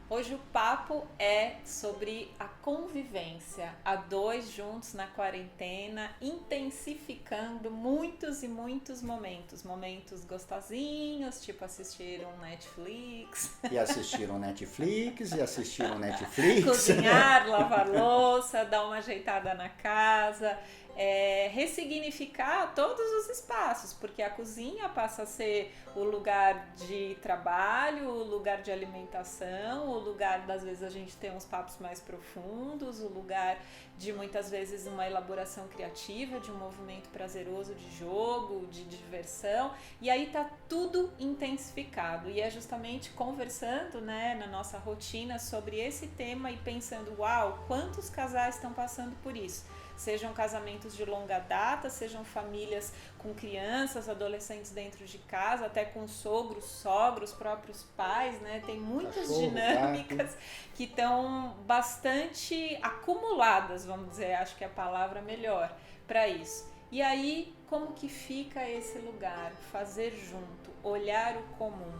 Hoje o papo é sobre a convivência, a dois juntos na quarentena, intensificando muitos e muitos momentos. Momentos gostosinhos, tipo assistir um Netflix, E assistiram Netflix, e assistiram Netflix. cozinhar, lavar louça, dar uma ajeitada na casa, ressignificar todos os espaços, porque a cozinha passa a ser o lugar de trabalho, o lugar de alimentação, o lugar das vezes a gente ter uns papos mais profundos, o lugar de muitas vezes uma elaboração criativa, de um movimento prazeroso de jogo, de diversão, e aí tá tudo intensificado. E é justamente conversando, né, na nossa rotina sobre esse tema e pensando, uau, quantos casais estão passando por isso? Sejam casamentos de longa data, sejam famílias com crianças, adolescentes dentro de casa, até com sogros, sogros, próprios pais, né? Tem muitas Cachorro, gato. dinâmicas que estão bastante acumuladas, vamos dizer, acho que é a palavra melhor para isso. E aí, como que fica esse lugar? Fazer junto, olhar o comum.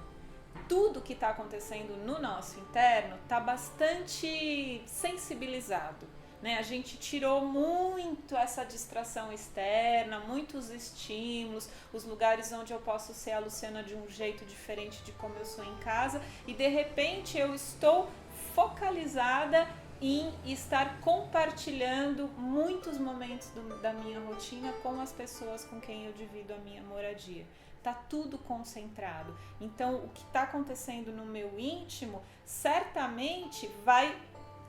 Tudo que está acontecendo no nosso interno está bastante sensibilizado, né? A gente tirou muito essa distração externa, muitos estímulos, os lugares onde eu posso ser a Luciana de um jeito diferente de como eu sou em casa, e de repente eu estou focalizada em estar compartilhando muitos momentos da minha rotina com as pessoas com quem eu divido a minha moradia. Tá tudo concentrado. Então, o que está acontecendo no meu íntimo certamente vai,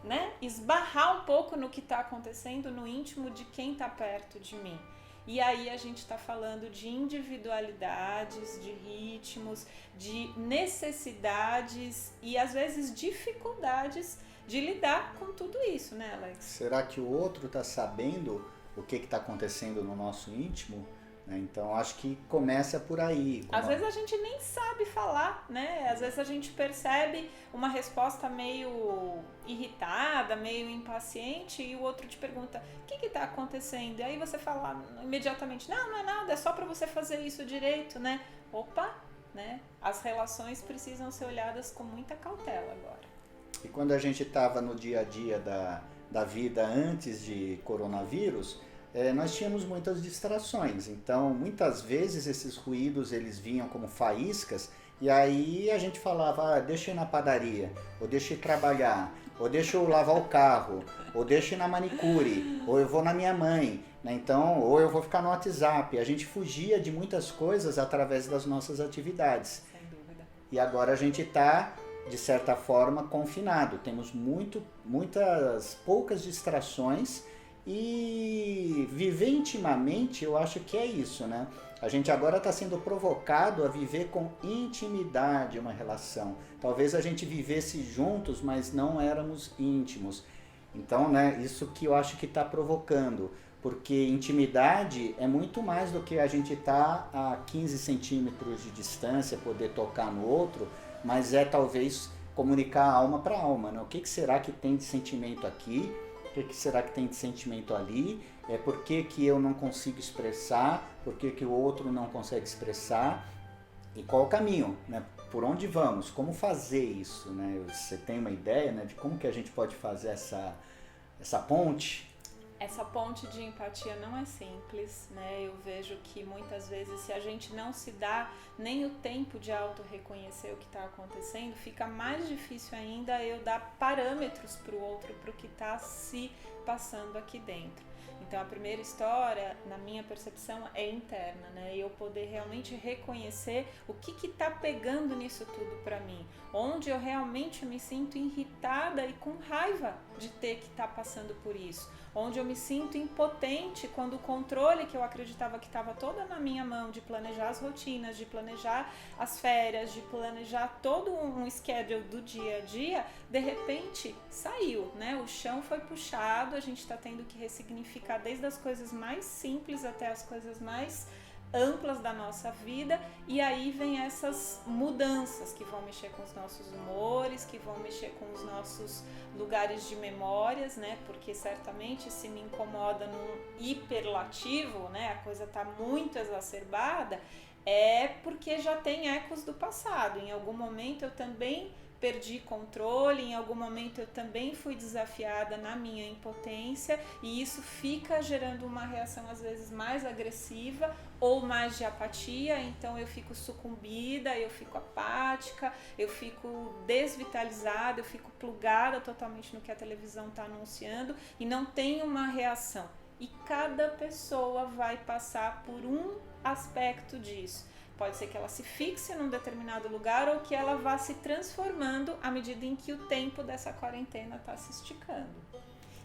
né, esbarrar um pouco no que está acontecendo no íntimo de quem está perto de mim. E aí a gente está falando de individualidades, de ritmos, de necessidades e às vezes dificuldades de lidar com tudo isso, né, Alex? Será que o outro está sabendo o que está acontecendo no nosso íntimo? Então acho que começa por aí. Às vezes a gente nem sabe falar, né? Às vezes a gente percebe uma resposta meio irritada, meio impaciente, e o outro te pergunta: o que está acontecendo? E aí você fala imediatamente: não, não é nada, é só para você fazer isso direito, né? Opa, né? As relações precisam ser olhadas com muita cautela agora. E quando a gente estava no dia a dia da vida antes de coronavírus, nós tínhamos muitas distrações. Então, muitas vezes esses ruídos eles vinham como faíscas e aí a gente falava, deixa eu ir na padaria, ou deixa eu ir trabalhar, ou deixa eu lavar o carro, ou deixa eu ir na manicure, ou eu vou na minha mãe, né? Então, ou eu vou ficar no WhatsApp. A gente fugia de muitas coisas através das nossas atividades. Sem dúvida. E agora a gente está, de certa forma, confinado. Temos muitas poucas distrações. E viver intimamente, eu acho que é isso, né? A gente agora está sendo provocado a viver com intimidade uma relação. Talvez a gente vivesse juntos, mas não éramos íntimos. Então, né, isso que eu acho que está provocando. Porque intimidade é muito mais do que a gente estar a 15 centímetros de distância, poder tocar no outro, mas é talvez comunicar alma para alma, né? O que será que tem de sentimento aqui? O que será que tem de sentimento ali? Por que eu não consigo expressar? Por que o outro não consegue expressar? E qual o caminho, né? Por onde vamos? Como fazer isso, né? Você tem uma ideia, né, de como que a gente pode fazer essa ponte? Essa ponte de empatia não é simples, né? Eu vejo que muitas vezes, se a gente não se dá nem o tempo de auto-reconhecer o que está acontecendo, fica mais difícil ainda eu dar parâmetros para o outro, para o que está se passando aqui dentro. Então, a primeira história, na minha percepção, é interna, né? Eu poder realmente reconhecer o que está pegando nisso tudo para mim, onde eu realmente me sinto irritada e com raiva de ter que estar passando por isso, onde eu me sinto impotente quando o controle que eu acreditava que estava toda na minha mão de planejar as rotinas, de planejar as férias, de planejar todo um schedule do dia a dia, de repente saiu, né? O chão foi puxado, a gente está tendo que ressignificar desde as coisas mais simples até as coisas mais amplas da nossa vida, e aí vem essas mudanças que vão mexer com os nossos humores, que vão mexer com os nossos lugares de memórias, né? Porque certamente se me incomoda num hiperlativo, né? A coisa tá muito exacerbada, é porque já tem ecos do passado. Em algum momento eu também perdi controle, em algum momento eu também fui desafiada na minha impotência, e isso fica gerando uma reação às vezes mais agressiva ou mais de apatia, então eu fico sucumbida, eu fico apática, eu fico desvitalizada, eu fico plugada totalmente no que a televisão está anunciando e não tenho uma reação. E cada pessoa vai passar por um aspecto disso. Pode ser que ela se fixe num determinado lugar ou que ela vá se transformando à medida em que o tempo dessa quarentena está se esticando.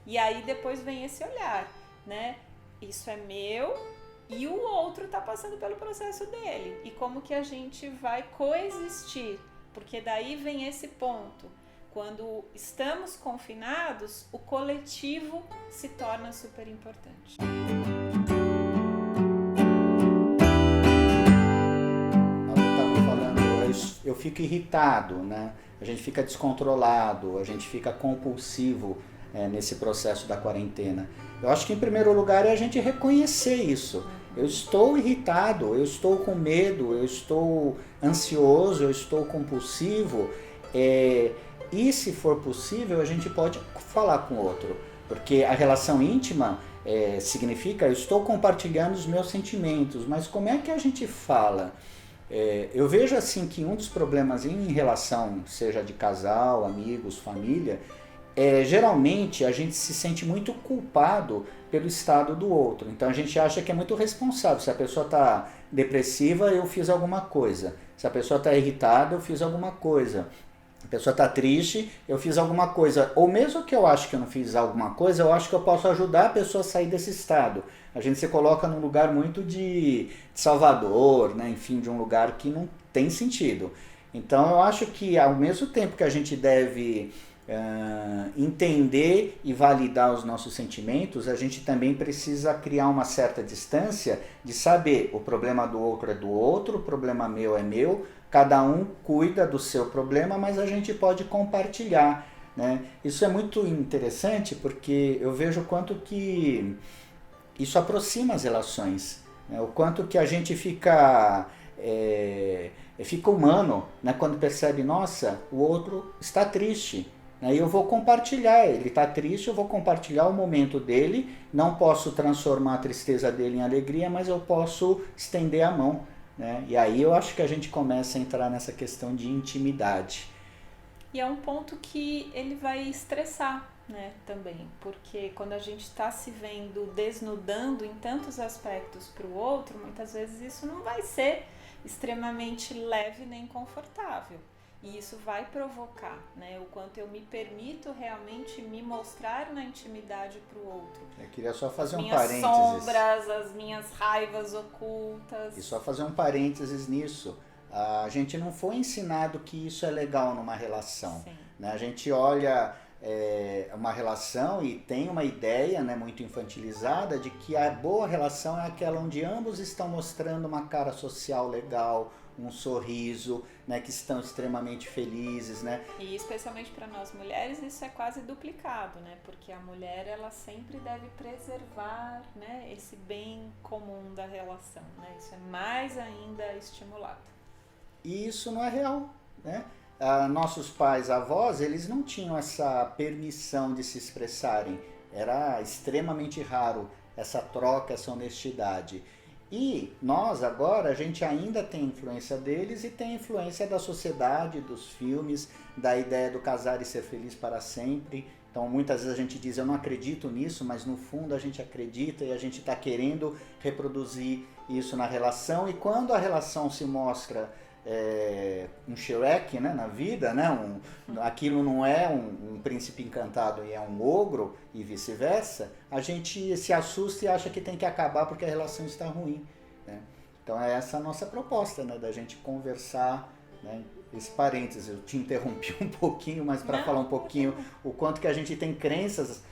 E aí depois vem esse olhar, né? Isso é meu e o outro está passando pelo processo dele. E como que a gente vai coexistir? Porque daí vem esse ponto. Quando estamos confinados, o coletivo se torna super importante. Eu fico irritado, né? A gente fica descontrolado, a gente fica compulsivo nesse processo da quarentena. Eu acho que em primeiro lugar é a gente reconhecer isso. Eu estou irritado, eu estou com medo, eu estou ansioso, eu estou compulsivo. E se for possível, a gente pode falar com o outro. Porque a relação íntima significa eu estou compartilhando os meus sentimentos, mas como é que a gente fala? Eu vejo assim que um dos problemas em relação, seja de casal, amigos, família, geralmente a gente se sente muito culpado pelo estado do outro. Então a gente acha que é muito responsável. Se a pessoa está depressiva, eu fiz alguma coisa. Se a pessoa está irritada, eu fiz alguma coisa. A pessoa está triste, eu fiz alguma coisa. Ou mesmo que eu acho que eu não fiz alguma coisa, eu acho que eu posso ajudar a pessoa a sair desse estado. A gente se coloca num lugar muito de Salvador, né? Enfim, de um lugar que não tem sentido. Então eu acho que ao mesmo tempo que a gente deve entender e validar os nossos sentimentos, a gente também precisa criar uma certa distância de saber o problema do outro é do outro, o problema meu é meu, cada um cuida do seu problema, mas a gente pode compartilhar, né? Isso é muito interessante porque eu vejo o quanto que isso aproxima as relações, né? O quanto que a gente fica humano, né? Quando percebe, nossa, o outro está triste. Aí eu vou compartilhar, ele está triste, eu vou compartilhar o momento dele, não posso transformar a tristeza dele em alegria, mas eu posso estender a mão, né? E aí eu acho que a gente começa a entrar nessa questão de intimidade. E é um ponto que ele vai estressar, né, também, porque quando a gente está se vendo desnudando em tantos aspectos para o outro, muitas vezes isso não vai ser extremamente leve nem confortável. E isso vai provocar, né, o quanto eu me permito realmente me mostrar na intimidade para o outro. Eu queria só fazer um parênteses. As parênteses. minhas sombras, as minhas raivas ocultas. E só fazer um parênteses nisso. A gente não foi ensinado que isso é legal numa relação. Né? A gente olha uma relação e tem uma ideia, né, muito infantilizada de que a boa relação é aquela onde ambos estão mostrando uma cara social legal, um sorriso, né, que estão extremamente felizes, né? E especialmente para nós mulheres isso é quase duplicado, né? Porque a mulher ela sempre deve preservar, né, esse bem comum da relação, né? Isso é mais ainda estimulado. E isso não é real, né? Nossos pais, avós, eles não tinham essa permissão de se expressarem. Era extremamente raro essa troca, essa honestidade. E nós agora, a gente ainda tem influência deles e tem influência da sociedade, dos filmes, da ideia do casar e ser feliz para sempre. Então muitas vezes a gente diz, eu não acredito nisso, mas no fundo a gente acredita e a gente está querendo reproduzir isso na relação. E quando a relação se mostra um Shrek, né, na vida, né, aquilo não é um príncipe encantado e é um ogro e vice-versa, a gente se assusta e acha que tem que acabar porque a relação está ruim, né? Então é essa a nossa proposta, né, da gente conversar, né? Esse parênteses, eu te interrompi um pouquinho, mas para falar um pouquinho o quanto que a gente tem crenças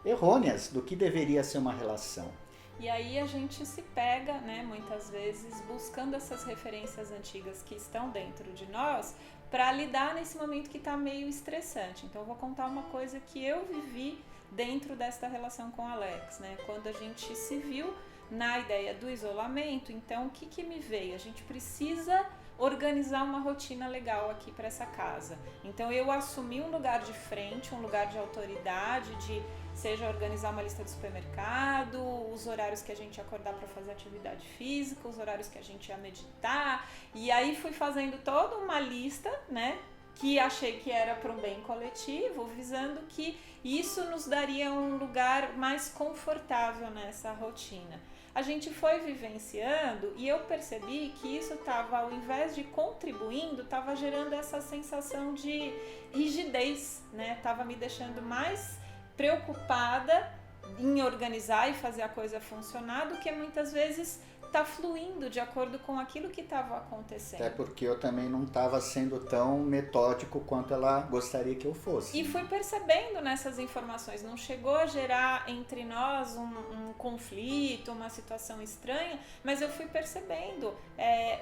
errôneas do que deveria ser uma relação. E aí a gente se pega, né, muitas vezes, buscando essas referências antigas que estão dentro de nós para lidar nesse momento que está meio estressante. Então eu vou contar uma coisa que eu vivi dentro desta relação com o Alex, né? Quando a gente se viu na ideia do isolamento, então o que me veio? A gente precisa organizar uma rotina legal aqui para essa casa. Então eu assumi um lugar de frente, um lugar de autoridade, de seja organizar uma lista de supermercado, os horários que a gente ia acordar para fazer atividade física, os horários que a gente ia meditar, e aí fui fazendo toda uma lista, né, que achei que era para um bem coletivo, visando que isso nos daria um lugar mais confortável nessa rotina. A gente foi vivenciando e eu percebi que isso estava, ao invés de contribuindo, estava gerando essa sensação de rigidez, né? Estava me deixando mais preocupada em organizar e fazer a coisa funcionar do que muitas vezes tá fluindo de acordo com aquilo que estava acontecendo. Até porque eu também não estava sendo tão metódico quanto ela gostaria que eu fosse. E fui percebendo nessas informações, não chegou a gerar entre nós um conflito, uma situação estranha, mas eu fui percebendo,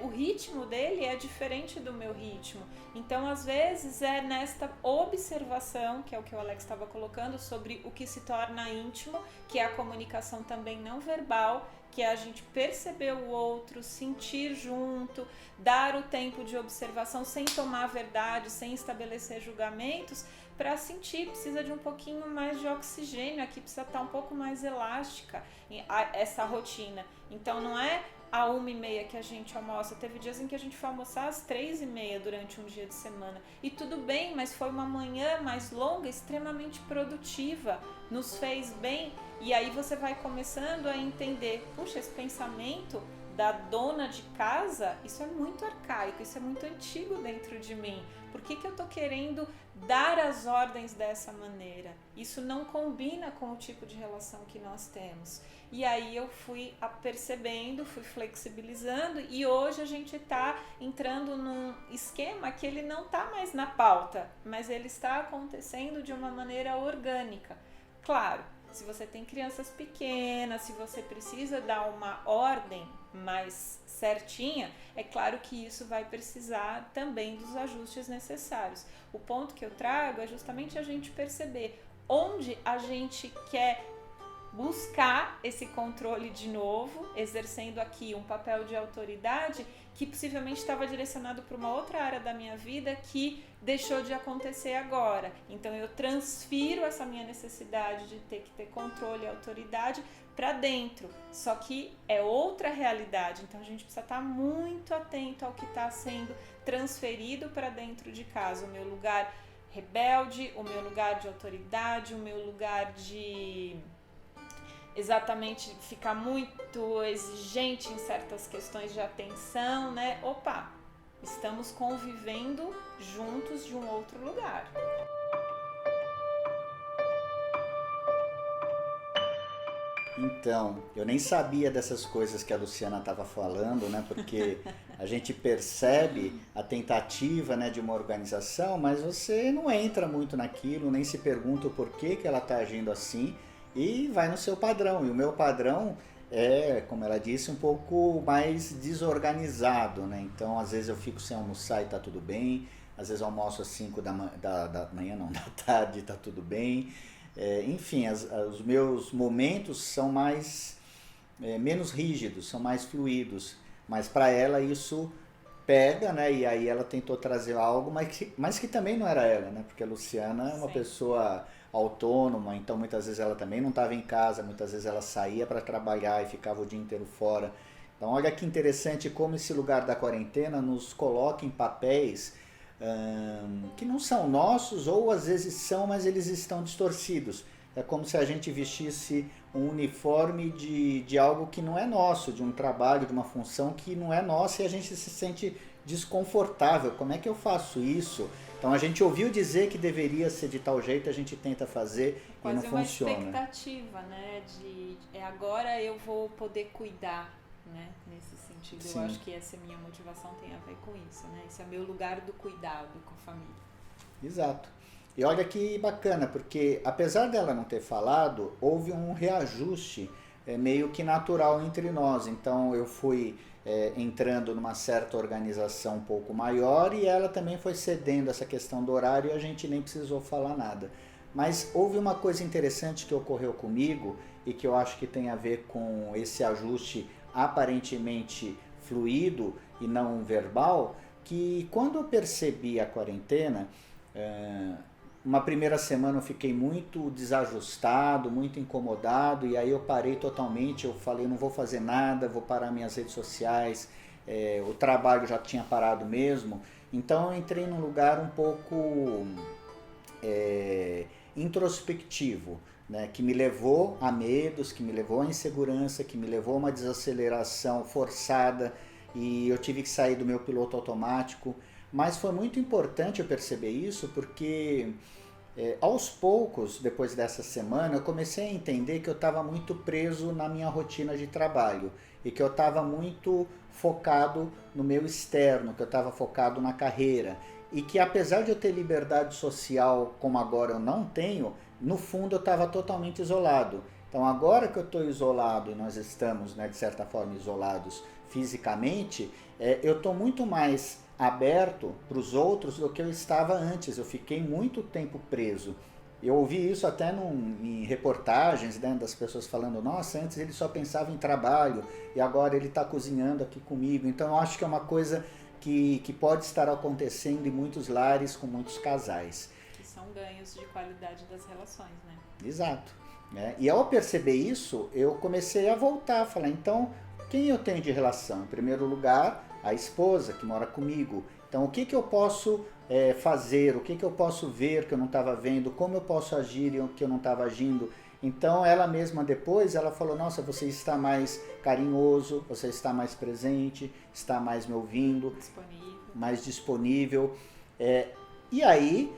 o ritmo dele é diferente do meu ritmo. Então, às vezes, é nesta observação, que é o que o Alex estava colocando, sobre o que se torna íntimo, que é a comunicação também não verbal, que é a gente perceber o outro, sentir junto, dar o tempo de observação sem tomar verdade, sem estabelecer julgamentos, para sentir, precisa de um pouquinho mais de oxigênio, aqui precisa estar um pouco mais elástica essa rotina. Então não é a 1h30 que a gente almoça, teve dias em que a gente foi almoçar às 3h30 durante um dia de semana, e tudo bem, mas foi uma manhã mais longa, extremamente produtiva, nos fez bem, e aí você vai começando a entender, puxa, esse pensamento da dona de casa, isso é muito arcaico, isso é muito antigo dentro de mim, por que eu tô querendo dar as ordens dessa maneira? Isso não combina com o tipo de relação que nós temos. E aí eu fui percebendo, fui flexibilizando, e hoje a gente está entrando num esquema que ele não está mais na pauta, mas ele está acontecendo de uma maneira orgânica. Claro, se você tem crianças pequenas, se você precisa dar uma ordem mais certinha, é claro que isso vai precisar também dos ajustes necessários. O ponto que eu trago é justamente a gente perceber onde a gente quer buscar esse controle de novo, exercendo aqui um papel de autoridade que possivelmente estava direcionado para uma outra área da minha vida que deixou de acontecer agora. Então eu transfiro essa minha necessidade de ter que ter controle e autoridade para dentro, só que é outra realidade, então a gente precisa estar muito atento ao que está sendo transferido para dentro de casa, o meu lugar rebelde, o meu lugar de autoridade, o meu lugar de exatamente ficar muito exigente em certas questões de atenção, né? Opa, estamos convivendo juntos de um outro lugar. Então, eu nem sabia dessas coisas que a Luciana estava falando, né? Porque a gente percebe a tentativa, né, de uma organização, mas você não entra muito naquilo, nem se pergunta o porquê que ela está agindo assim, e vai no seu padrão. E o meu padrão é, como ela disse, um pouco mais desorganizado, né? Então, às vezes eu fico sem almoçar e tá tudo bem, às vezes eu almoço às 5 da manhã, não, da tarde e tá tudo bem. Enfim, os meus momentos são menos rígidos, são mais fluidos, mas para ela isso pega, né? E aí ela tentou trazer algo, mas que também não era ela, né? Porque a Luciana é uma Sim. pessoa autônoma, então muitas vezes ela também não estava em casa, muitas vezes ela saía para trabalhar e ficava o dia inteiro fora. Então olha que interessante como esse lugar da quarentena nos coloca em papéis que não são nossos, ou às vezes são, mas eles estão distorcidos. É como se a gente vestisse um uniforme de algo que não é nosso, de um trabalho, de uma função que não é nossa, e a gente se sente desconfortável. Como é que eu faço isso? Então a gente ouviu dizer que deveria ser de tal jeito, a gente tenta fazer e não funciona. Quase uma expectativa, né? Agora eu vou poder cuidar, né? Nesse sentido. Sim. Eu acho que essa minha motivação tem a ver com isso, né? Esse é o meu lugar do cuidado com a família. Exato. E olha que bacana, porque apesar dela não ter falado, houve um reajuste meio que natural entre nós. Então eu fui entrando numa certa organização um pouco maior, e ela também foi cedendo essa questão do horário, e a gente nem precisou falar nada. Mas houve uma coisa interessante que ocorreu comigo e que eu acho que tem a ver com esse ajuste aparentemente fluido, e não verbal, que quando eu percebi a quarentena, uma primeira semana eu fiquei muito desajustado, muito incomodado, e aí eu parei totalmente, eu falei, não vou fazer nada, vou parar minhas redes sociais, o trabalho já tinha parado mesmo, então eu entrei num lugar um pouco introspectivo, né, que me levou a medos, que me levou a insegurança, que me levou a uma desaceleração forçada, e eu tive que sair do meu piloto automático. Mas foi muito importante eu perceber isso, porque aos poucos, depois dessa semana, eu comecei a entender que eu estava muito preso na minha rotina de trabalho e que eu estava muito focado no meu externo, que eu estava focado na carreira, e que apesar de eu ter liberdade social como agora eu não tenho, no fundo eu estava totalmente isolado. Então agora que eu estou isolado e nós estamos, né, de certa forma isolados fisicamente, eu estou muito mais aberto para os outros do que eu estava antes. Eu fiquei muito tempo preso. Eu ouvi isso até em reportagens, né, das pessoas falando, nossa, antes ele só pensava em trabalho e agora ele está cozinhando aqui comigo. Então eu acho que é uma coisa que pode estar acontecendo em muitos lares com muitos casais. Que são ganhos de qualidade das relações, né? Exato. E ao perceber isso, eu comecei a voltar, a falar, então, quem eu tenho de relação? Em primeiro lugar, a esposa que mora comigo. Então, o que eu posso fazer? O que eu posso ver que eu não estava vendo? Como eu posso agir que eu não estava agindo? Então, ela mesma depois, ela falou, nossa, você está mais carinhoso, você está mais presente, está mais me ouvindo, mais disponível. E aí,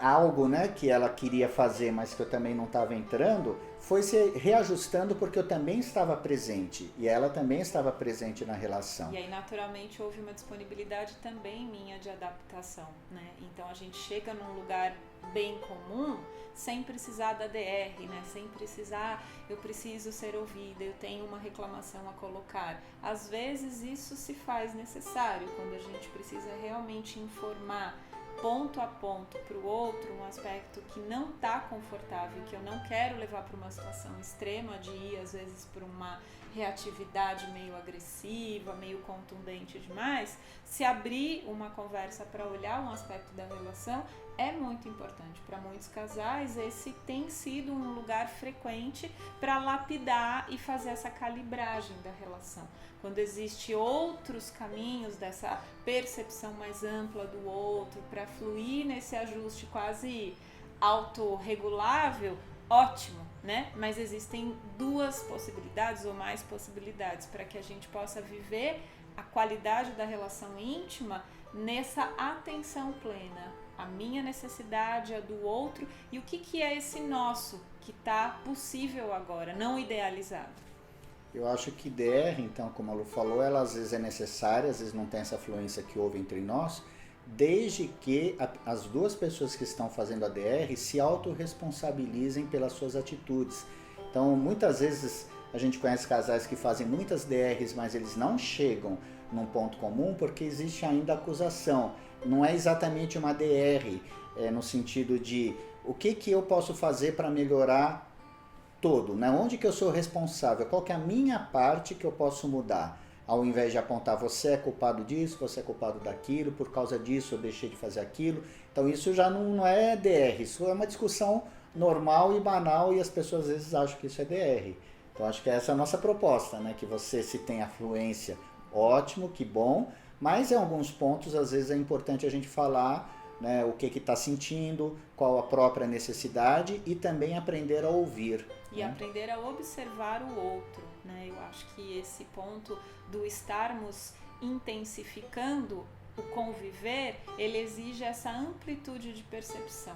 algo, né, que ela queria fazer, mas que eu também não estava entrando, foi se reajustando porque eu também estava presente e ela também estava presente na relação. E aí, naturalmente, houve uma disponibilidade também minha de adaptação, né? Então, a gente chega num lugar bem comum sem precisar da DR, né? Sem precisar, eu preciso ser ouvida, eu tenho uma reclamação a colocar. Às vezes, isso se faz necessário quando a gente precisa realmente informar ponto a ponto para o outro um aspecto que não está confortável, que eu não quero levar para uma situação extrema de ir às vezes para uma reatividade meio agressiva, meio contundente demais. Se abrir uma conversa para olhar um aspecto da relação é muito importante. Para muitos casais esse tem sido um lugar frequente para lapidar e fazer essa calibragem da relação. Quando existem outros caminhos dessa percepção mais ampla do outro, para fluir nesse ajuste quase autorregulável, ótimo, né? Mas existem duas possibilidades ou mais possibilidades para que a gente possa viver a qualidade da relação íntima nessa atenção plena. A minha necessidade, a do outro, e o que é esse nosso que está possível agora, não idealizado. Eu acho que DR, então, como a Lu falou, ela às vezes é necessária, às vezes não tem essa fluência que houve entre nós, desde que as duas pessoas que estão fazendo a DR se autorresponsabilizem pelas suas atitudes. Então, muitas vezes a gente conhece casais que fazem muitas DRs, mas eles não chegam num ponto comum porque existe ainda acusação. Não é exatamente uma DR, no sentido de o que eu posso fazer para melhorar todo, né? Onde que eu sou responsável, qual que é a minha parte que eu posso mudar, ao invés de apontar você é culpado disso, você é culpado daquilo, por causa disso eu deixei de fazer aquilo. Então isso já não é DR, isso é uma discussão normal e banal e as pessoas às vezes acham que isso é DR. Então acho que essa é a nossa proposta, né? Que você, se tem afluência, ótimo, que bom, mas em alguns pontos às vezes é importante a gente falar, né, o que está sentindo, qual a própria necessidade e também aprender a ouvir. E aprender a observar o outro, né? Eu acho que esse ponto do estarmos intensificando o conviver, ele exige essa amplitude de percepção,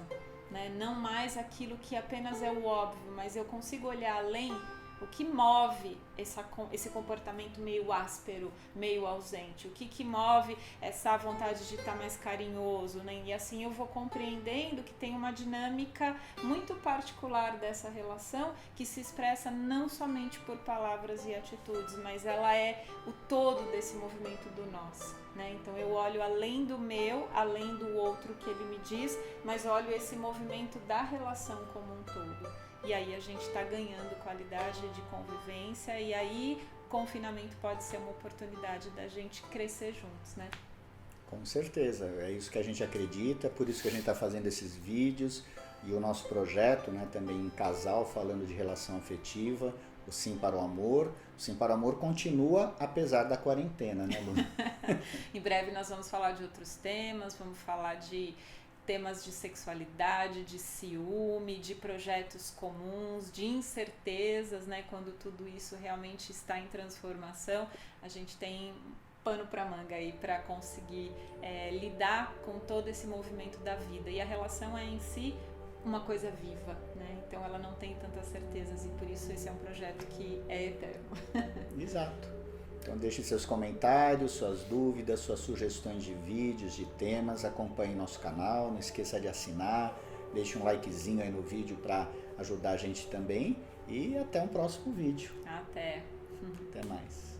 né? Não mais aquilo que apenas é o óbvio, mas eu consigo olhar além. O que move esse comportamento meio áspero, meio ausente? O que move essa vontade de estar mais carinhoso, né? E assim eu vou compreendendo que tem uma dinâmica muito particular dessa relação que se expressa não somente por palavras e atitudes, mas ela é o todo desse movimento do nós, né? Então eu olho além do meu, além do outro que ele me diz, mas olho esse movimento da relação como um todo. E aí a gente está ganhando qualidade de convivência e aí confinamento pode ser uma oportunidade da gente crescer juntos, né? Com certeza, é isso que a gente acredita, por isso que a gente está fazendo esses vídeos e o nosso projeto, né, também em casal, falando de relação afetiva, o Sim para o Amor. O Sim para o Amor continua apesar da quarentena, né, Lu? Em breve nós vamos falar de outros temas, vamos falar de temas de sexualidade, de ciúme, de projetos comuns, de incertezas, né? Quando tudo isso realmente está em transformação, a gente tem pano para manga aí para conseguir lidar com todo esse movimento da vida. E a relação é em si uma coisa viva, né? Então ela não tem tantas certezas e por isso esse é um projeto que é eterno. Exato. Então deixe seus comentários, suas dúvidas, suas sugestões de vídeos, de temas, acompanhe nosso canal, não esqueça de assinar, deixe um likezinho aí no vídeo para ajudar a gente também e até um próximo vídeo. Até. Até mais.